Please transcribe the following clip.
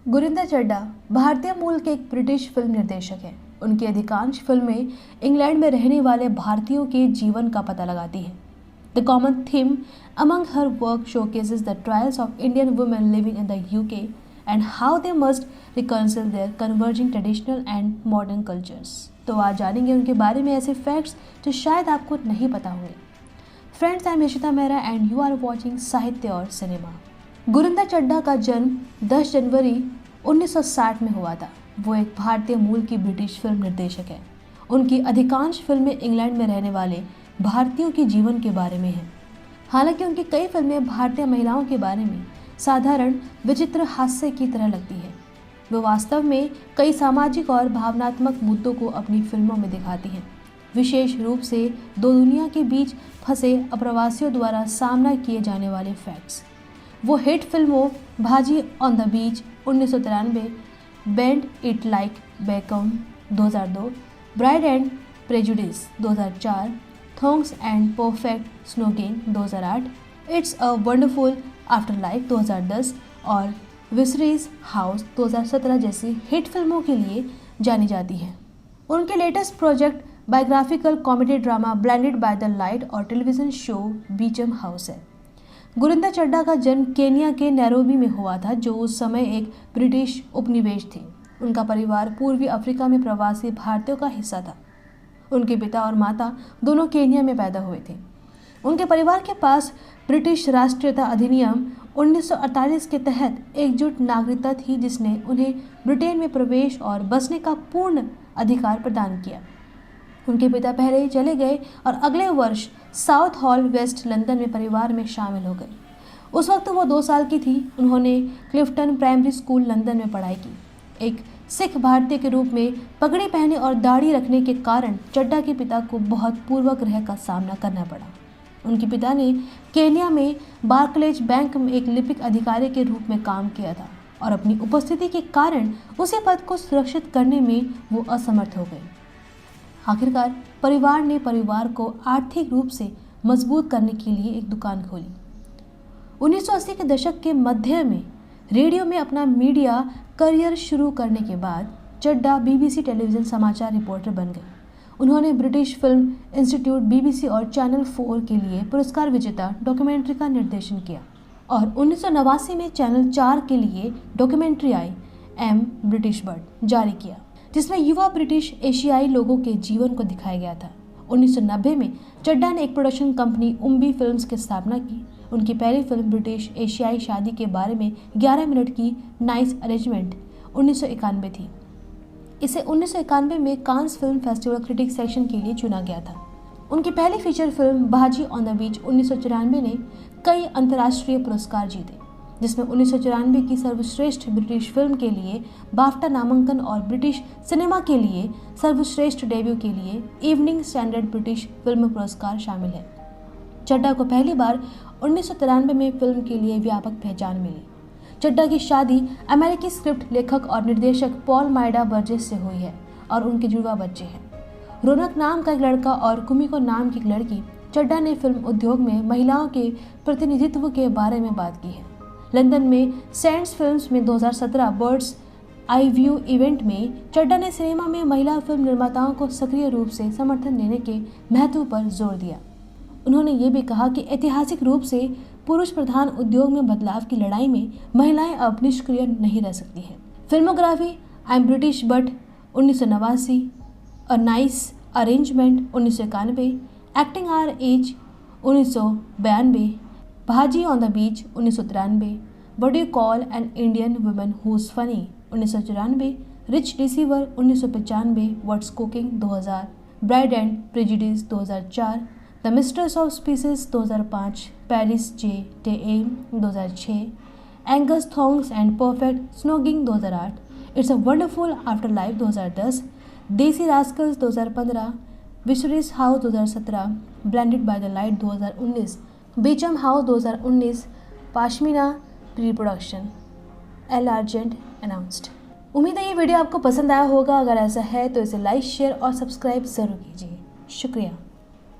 गुरिंदर चड्ढा भारतीय मूल के एक ब्रिटिश फिल्म निर्देशक हैं। उनकी अधिकांश फिल्में इंग्लैंड में रहने वाले भारतीयों के जीवन का पता लगाती हैं। The common theme among her work showcases the trials of Indian women living in the UK and how they must reconcile their converging traditional and modern cultures। तो आज जानेंगे उनके बारे में ऐसे फैक्ट्स जो शायद आपको नहीं पता होंगे। Friends, I am Yashita Mehra and you are watching साहित्य और सिनेमा। गुरिंदर चड्ढा का जन्म 10 जनवरी 1960 में हुआ था। वो एक भारतीय मूल की ब्रिटिश फिल्म निर्देशक है। उनकी अधिकांश फिल्में इंग्लैंड में रहने वाले भारतीयों के जीवन के बारे में हैं। हालांकि उनकी कई फिल्में भारतीय महिलाओं के बारे में साधारण विचित्र हास्य की तरह लगती है। वो वास्तव में कई सामाजिक और भावनात्मक मुद्दों को अपनी फिल्मों में दिखाती हैं, विशेष रूप से दो दुनिया के बीच फंसे अप्रवासियों द्वारा सामना किए जाने वाले फैक्ट्स। वो हिट फिल्मों bhaji on the beach 1993, bend it like Beckham 2002, bride and prejudice 2004, thongs and perfect snogging 2008, it's a wonderful afterlife 2010 और विसरीज हाउस 2017 जैसी हिट फिल्मों के लिए जानी जाती हैं। उनके latest project biographical comedy drama blended by the light और टेलीविज़न शो बीचम हाउस है। गुरिंदर चड्ढा का जन्म केन्या के नैरोबी में हुआ था, जो उस समय एक ब्रिटिश उपनिवेश थी। उनका परिवार पूर्वी अफ्रीका में प्रवासी भारतीयों का हिस्सा था। उनके पिता और माता दोनों केन्या में पैदा हुए थे। उनके परिवार के पास ब्रिटिश राष्ट्रीयता अधिनियम 1948 के तहत एकजुट नागरिकता थी, जिसने उन्हें ब्रिटेन में प्रवेश और बसने का पूर्ण अधिकार प्रदान किया। उनके पिता पहले ही चले गए और अगले वर्ष साउथ हॉल वेस्ट लंदन में परिवार में शामिल हो गए। उस वक्त वो 2 साल की थी। उन्होंने क्लिफ्टन प्राइमरी स्कूल लंदन में पढ़ाई की। एक सिख भारतीय के रूप में पगड़ी पहने और दाढ़ी रखने के कारण चड्ढा के पिता को बहुत पूर्वग्रह का सामना करना पड़ा। उनके पिता ने केन्या में बार्कलेज बैंक में एक लिपिक अधिकारी के रूप में काम किया था और अपनी उपस्थिति के कारण उसी पद को सुरक्षित करने में वो असमर्थ हो गए। आखिरकार परिवार ने परिवार को आर्थिक रूप से मजबूत करने के लिए एक दुकान खोली। 1980 के दशक के मध्य में रेडियो में अपना मीडिया करियर शुरू करने के बाद चड्ढा BBC टेलीविज़न समाचार रिपोर्टर बन गए। उन्होंने ब्रिटिश फिल्म इंस्टीट्यूट BBC और चैनल 4 के लिए पुरस्कार विजेता डॉक्यूमेंट्री का निर्देशन किया और 1989 में चैनल 4 के लिए documentary I am British bird जारी किया, जिसमें युवा ब्रिटिश एशियाई लोगों के जीवन को दिखाया गया था। 1990 में चड्ढा ने एक प्रोडक्शन कंपनी उम्बी फिल्म्स की स्थापना की। उनकी पहली फिल्म ब्रिटिश एशियाई शादी के बारे में 11 मिनट की नाइस अरेंजमेंट 1991 थी। इसे 1991 में Cannes film festival critic section के लिए चुना गया था। उनकी पहली फीचर फिल्म बाजी ऑन द बीच 1994 ने कई अंतर्राष्ट्रीय पुरस्कार जीते, जिसमें 1994 की सर्वश्रेष्ठ ब्रिटिश फिल्म के लिए बाफ्टा नामांकन और ब्रिटिश सिनेमा के लिए सर्वश्रेष्ठ डेब्यू के लिए इवनिंग स्टैंडर्ड ब्रिटिश फिल्म पुरस्कार शामिल है। चड्ढा को पहली बार 1993 में फिल्म के लिए व्यापक पहचान मिली। चड्ढा की शादी अमेरिकी स्क्रिप्ट लेखक और निर्देशक पॉल माइडा बर्जेस से हुई है और उनके जुड़वा बच्चे हैं, रौनक नाम का एक लड़का और कुमिको नाम की एक लड़की। चड्ढा ने फिल्म उद्योग में महिलाओं के प्रतिनिधित्व के बारे में बात की है। लंदन में सेंट्स फिल्म्स में 2017 बर्ड्स आई व्यू इवेंट में चड्ढा ने सिनेमा में महिला फिल्म निर्माताओं को सक्रिय रूप से समर्थन देने के महत्व पर जोर दिया। उन्होंने ये भी कहा कि ऐतिहासिक रूप से पुरुष प्रधान उद्योग में बदलाव की लड़ाई में महिलाएं अब निष्क्रिय नहीं रह सकती हैं। Filmography I am British but 1989, a nice arrangement 1991, acting our age 1992, bhaji on the beach 1993, what you call an Indian woman who's funny 1994, rich deceiver 1995, what's cooking 2000, bride and prejudice 2004, the mistress of spices 2005, Paris जे टेएम 2006, Angus thongs and perfect snogging 2008, it's a wonderful afterlife 2010, desi rascals 2015, viceroy's house 2017, blinded by the light 2019, Beecham house 2019, Pashmina pre production, एल आर्जेंट announced. उम्मीद है ये video आपको पसंद आया होगा। अगर ऐसा है तो इसे लाइक, शेयर और सब्सक्राइब ज़रूर कीजिए। शुक्रिया।